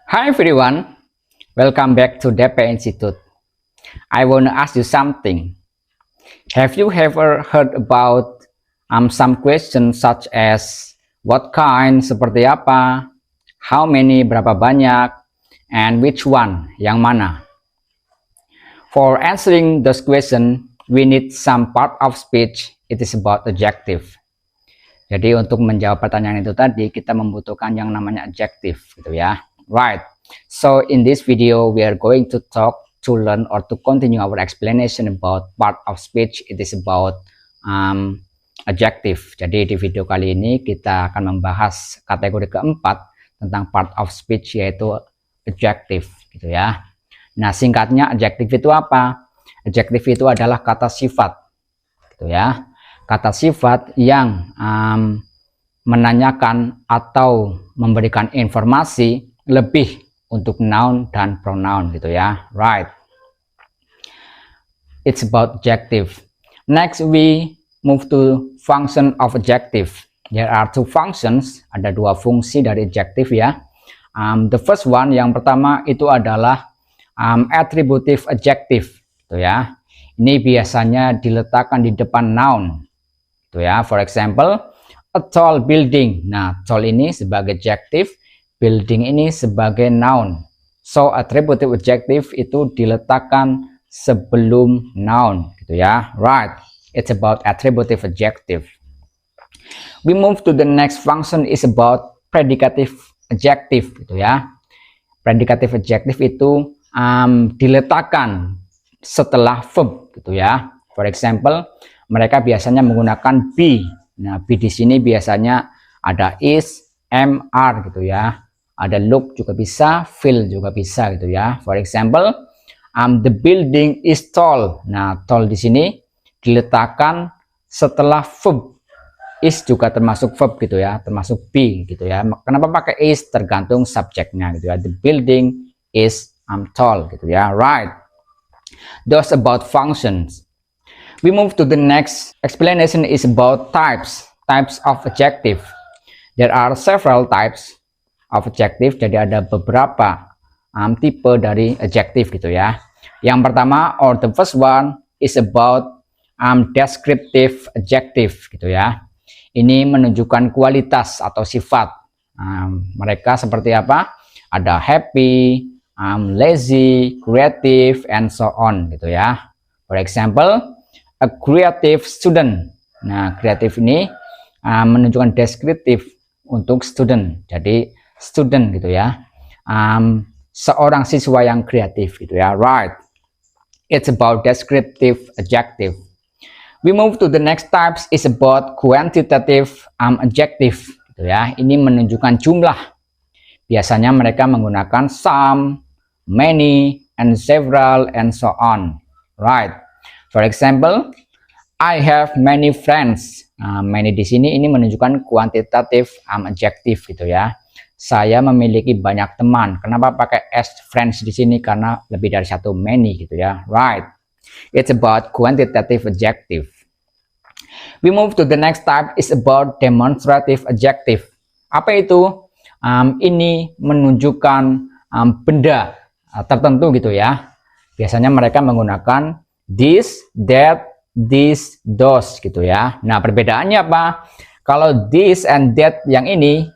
Hi everyone, welcome back to DP Institute. I want to ask you something. Have you ever heard about some questions such as what kind, seperti apa, how many, berapa banyak, and which one, yang mana? For answering those questions, we need some part of speech. It is about adjective. Jadi untuk menjawab pertanyaan itu tadi, kita membutuhkan yang namanya adjective, gitu ya. Right. So in this video, we are going to learn or to continue our explanation about part of speech. It is about adjective. Jadi di video kali ini kita akan membahas kategori keempat tentang part of speech, yaitu adjective, gitu ya. Nah, singkatnya adjective itu apa? Adjective itu adalah kata sifat, gitu ya. Kata sifat yang menanyakan atau memberikan informasi lebih untuk noun dan pronoun, gitu ya. Right. It's about adjective. Next we move to function of adjective. There are two functions, ada dua fungsi dari adjective ya. The first one, yang pertama itu adalah attributive adjective, gitu ya. Ini biasanya diletakkan di depan noun, gitu ya. For example, a tall building. Nah, tall ini sebagai adjective, building ini sebagai noun. So attributive adjective itu diletakkan sebelum noun, gitu ya. Right. It's about attributive adjective. We move to the next function is about predicative adjective, gitu ya. Predicative adjective itu diletakkan setelah verb, gitu ya. For example, mereka biasanya menggunakan be. Nah, be di sini biasanya ada is, am, are, gitu ya. Ada look juga bisa, feel juga bisa, gitu ya. For example, the building is tall. Nah, tall di sini diletakkan setelah verb. Is juga termasuk verb, gitu ya, termasuk be, gitu ya. Kenapa pakai is? Tergantung subjeknya, gitu ya. The building is tall, gitu ya. Right. Those about functions. We move to the next explanation is about types of adjective. There are several types of adjective. Jadi ada beberapa tipe dari adjective, gitu ya. Yang pertama, or the first one is about descriptive adjective, gitu ya. Ini menunjukkan kualitas atau sifat. Mereka seperti apa? Ada happy, lazy, creative, and so on, gitu ya. For example, a creative student. Nah, kreatif ini menunjukkan deskriptif untuk student. Jadi student, gitu ya. Seorang siswa yang kreatif, gitu ya. Right. It's about descriptive adjective. We move to the next types is about quantitative adjective, gitu ya. Ini menunjukkan jumlah. Biasanya mereka menggunakan some, many, and several, and so on. Right. For example, I have many friends. Many di sini ini menunjukkan quantitative adjective, gitu ya. Saya memiliki banyak teman. Kenapa pakai s friends di sini? Karena lebih dari satu, many, gitu ya. Right. It's about quantitative adjective. We move to the next type is about demonstrative adjective. Apa itu? Ini menunjukkan benda tertentu, gitu ya. Biasanya mereka menggunakan this, that, this, those, gitu ya. Nah, perbedaannya apa? Kalau this and that yang ini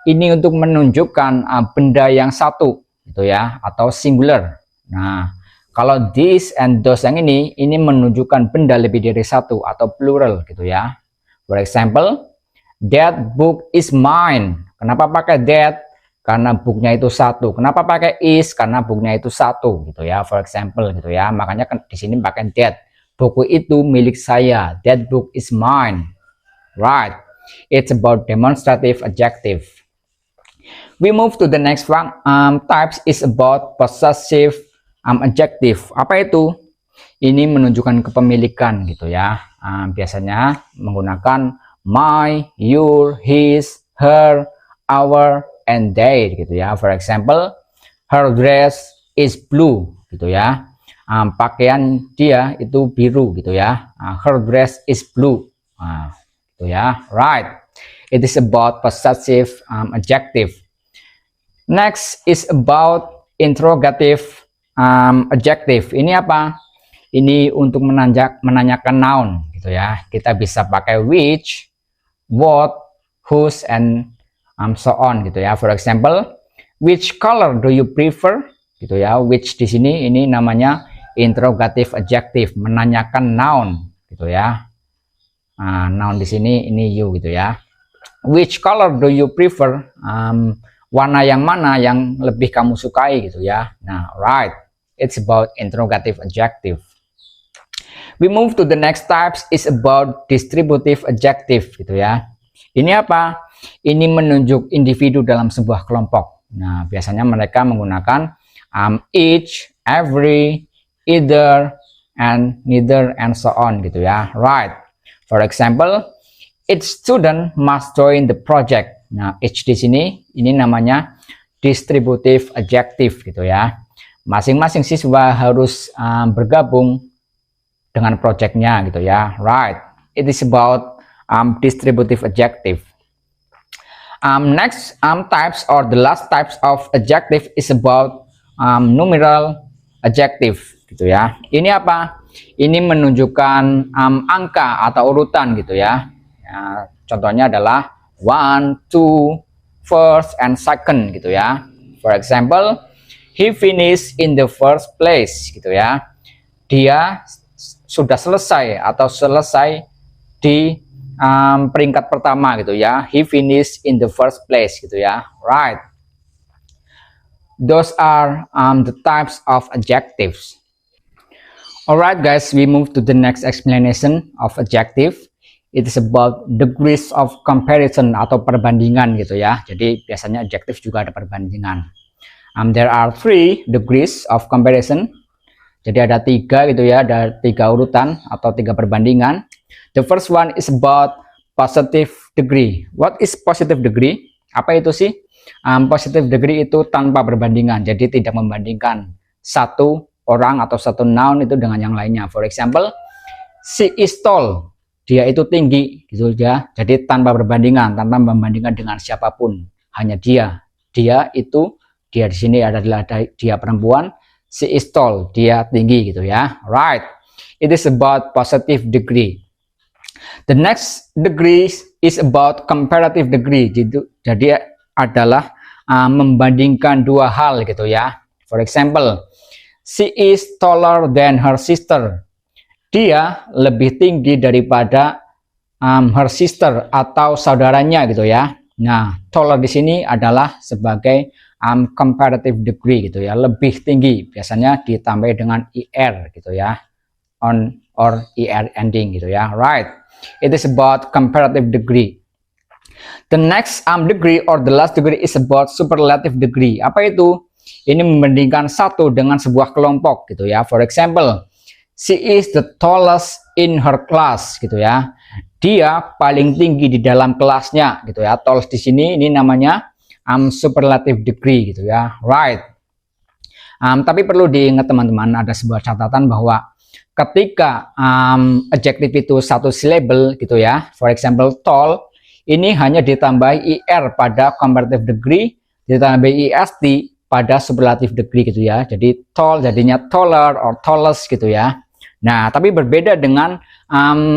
untuk menunjukkan benda yang satu, gitu ya, atau singular. Nah, kalau this and those yang ini menunjukkan benda lebih dari satu atau plural, gitu ya. For example, that book is mine. Kenapa pakai that? Karena booknya itu satu. Kenapa pakai is? Karena booknya itu satu, gitu ya. For example, gitu ya. Makanya di sini pakai that. Buku itu milik saya. That book is mine. Right. It's about demonstrative adjective. We move to the next one. Types is about possessive adjective. Apa itu? Ini menunjukkan kepemilikan, gitu ya. Biasanya menggunakan my, your, his, her, our, and their, gitu ya. For example, her dress is blue, gitu ya. Pakaian dia itu biru, gitu ya. Her dress is blue, gitu ya. Right. It is about possessive adjective. Next is about interrogative adjective. Ini apa? Ini untuk menanyakan noun gitu ya. Kita bisa pakai which, what, whose, and so on gitu ya. For example, which color do you prefer? Gitu ya. Which di sini ini namanya interrogative adjective, menanyakan noun gitu ya. Noun di sini ini you gitu ya. Which color do you prefer? Warna yang mana yang lebih kamu sukai gitu ya. Nah, right. It's about interrogative adjective. We move to the next types is about distributive adjective gitu ya. Ini apa? Ini menunjuk individu dalam sebuah kelompok. Nah, biasanya mereka menggunakan each, every, either, and neither, and so on gitu ya. Right. For example, each student must join the project. Nah, each di sini ini namanya distributive adjective gitu ya. Masing-masing siswa harus bergabung dengan projectnya gitu ya. Right. It is about distributive adjective. Next types or the last types of adjective is about numeral adjective gitu ya. Ini apa? Ini menunjukkan angka atau urutan gitu ya. Contohnya adalah 1, 2, first, and second gitu ya. For example, he finished in the first place gitu ya. Dia sudah selesai atau selesai di peringkat pertama gitu ya. He finished in the first place gitu ya. Right. Those are the types of adjectives. Alright guys, we move to the next explanation of adjective. It is about degrees of comparison atau perbandingan gitu ya. Jadi biasanya adjective juga ada perbandingan. There are 3 degrees of comparison. Jadi ada 3 gitu ya, ada 3 urutan atau 3 perbandingan. The first one is about positive degree. What is positive degree? Apa itu sih? Positive degree itu tanpa perbandingan. Jadi tidak membandingkan satu orang atau satu noun itu dengan yang lainnya. For example, she is tall. Dia itu tinggi gitu ya. Jadi tanpa perbandingan, tanpa membandingkan dengan siapapun. Hanya dia. Dia di sini adalah dia perempuan. She is tall, dia tinggi gitu ya. Right. It is about positive degree. The next degree is about comparative degree. Jadi adalah membandingkan 2 hal gitu ya. For example, she is taller than her sister. Dia lebih tinggi daripada her sister atau saudaranya gitu ya. Nah, taller di sini adalah sebagai comparative degree gitu ya, lebih tinggi, biasanya ditambah dengan er gitu ya, on or er ending gitu ya. Right. It is about comparative degree. The next degree or the last degree is about superlative degree. Apa itu? Ini membandingkan satu dengan sebuah kelompok gitu ya. For example, she is the tallest in her class gitu ya. Dia paling tinggi di dalam kelasnya gitu ya. Tallest di sini ini namanya superlative degree gitu ya. Right. Tapi perlu diingat teman-teman, ada sebuah catatan bahwa ketika adjective itu satu syllable gitu ya. For example, tall, ini hanya ditambahi er pada comparative degree, ditambahi est pada superlative degree gitu ya. Jadi tall jadinya taller or tallest gitu ya. Nah, tapi berbeda dengan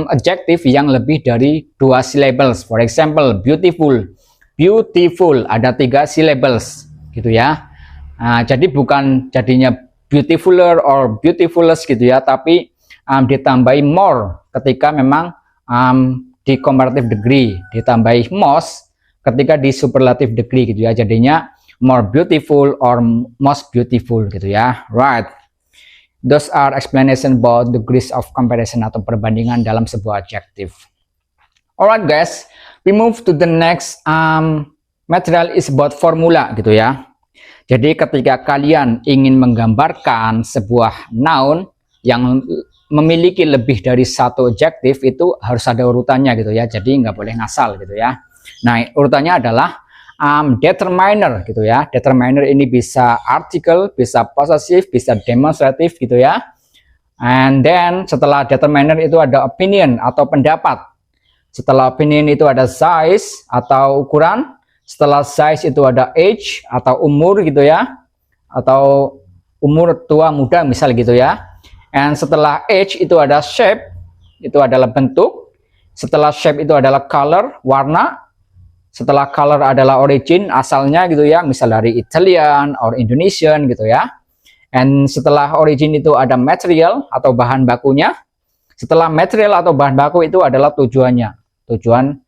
adjective yang lebih dari 2 syllables. For example, beautiful. Beautiful ada 3 syllables gitu ya. Jadi bukan jadinya beautifuler or beautifulest gitu ya, tapi ditambahi more ketika memang di comparative degree, ditambahi most ketika di superlative degree gitu ya. Jadinya more beautiful or most beautiful gitu ya. Right. Those are explanation about degrees of comparison atau perbandingan dalam sebuah adjective. Alright guys, we move to the next material is about formula gitu ya. Jadi ketika kalian ingin menggambarkan sebuah noun yang memiliki lebih dari 1 adjective, itu harus ada urutannya gitu ya. Jadi nggak boleh ngasal gitu ya. Nah, urutannya adalah determiner gitu ya. Determiner ini bisa article, bisa possessive, bisa demonstrative gitu ya. And then setelah determiner itu ada opinion atau pendapat. Setelah opinion itu ada size atau ukuran. Setelah size itu ada age atau umur gitu ya, atau umur tua muda misal gitu ya. And setelah age itu ada shape, itu adalah bentuk. Setelah shape itu adalah color, warna. Setelah color adalah origin, asalnya gitu ya, misal dari Italian or Indonesian gitu ya. And setelah origin itu ada material atau bahan bakunya. Setelah material atau bahan baku itu adalah tujuannya, tujuan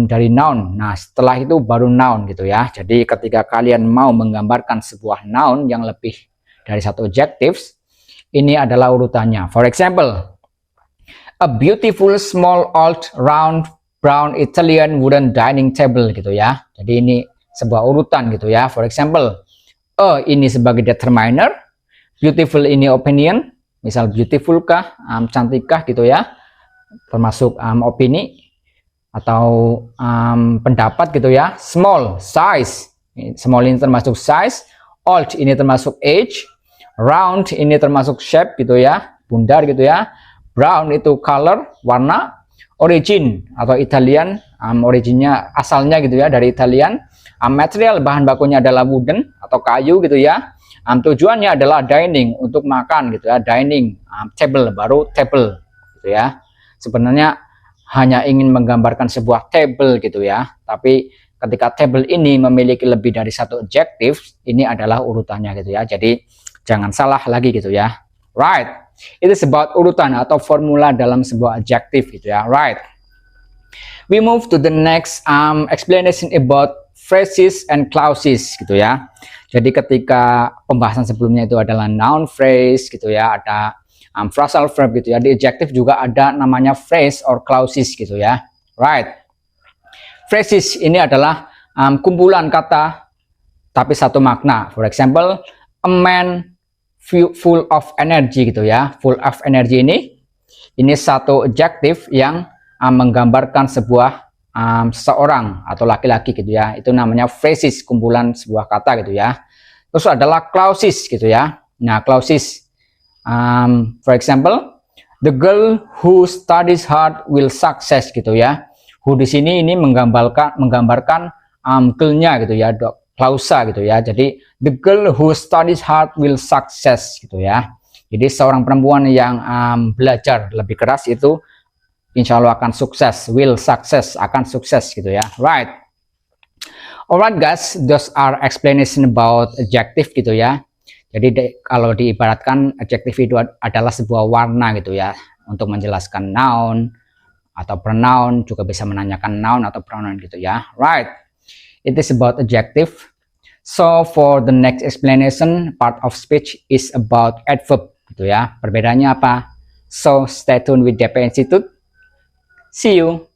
dari noun. Nah, setelah itu baru noun gitu ya. Jadi ketika kalian mau menggambarkan sebuah noun yang lebih dari satu adjectives, ini adalah urutannya. For example, a beautiful small old round brown Italian wooden dining table gitu ya. Jadi ini sebuah urutan gitu ya. For example, ini sebagai determiner, beautiful ini opinion, misal beautiful kah, cantik kah gitu ya, termasuk opini atau pendapat gitu ya. Small, size, small ini termasuk size, old ini termasuk age, round ini termasuk shape gitu ya, bundar gitu ya, brown itu color, warna, origin atau Italian, originnya asalnya gitu ya dari Italian, material bahan bakunya adalah wooden atau kayu gitu ya, tujuannya adalah dining, untuk makan gitu ya, dining, table baru table gitu ya. Sebenarnya hanya ingin menggambarkan sebuah table gitu ya, tapi ketika table ini memiliki lebih dari satu adjective, ini adalah urutannya gitu ya. Jadi jangan salah lagi gitu ya. Right. It is about urutan atau formula dalam sebuah adjective gitu ya. Right. We move to the next explanation about phrases and clauses gitu ya. Jadi ketika pembahasan sebelumnya itu adalah noun phrase gitu ya, ada phrasal verb gitu ya. Di adjective juga ada namanya phrase or clauses gitu ya. Right. Phrases ini adalah kumpulan kata tapi satu makna. For example, a man full of energy gitu ya. Full of energy ini satu adjective yang menggambarkan sebuah seseorang atau laki-laki gitu ya. Itu namanya phrases, kumpulan sebuah kata gitu ya. Terus adalah clauses gitu ya. Nah, clauses for example, the girl who studies hard will success gitu ya. Who di sini ini menggambarkan girl-nya gitu ya, klausa gitu ya. Jadi the girl who studies hard will success gitu ya. Jadi seorang perempuan yang belajar lebih keras itu insya Allah akan sukses, will success, akan sukses gitu ya. Right. Alright guys, those are explanation about adjective gitu ya. Jadi kalau diibaratkan adjective itu adalah sebuah warna gitu ya, untuk menjelaskan noun atau pronoun, juga bisa menanyakan noun atau pronoun gitu ya. Right. It is about adjective. So for the next explanation, part of speech is about adverb gitu ya. Perbedaannya apa? So stay tuned with DP Institute. See you.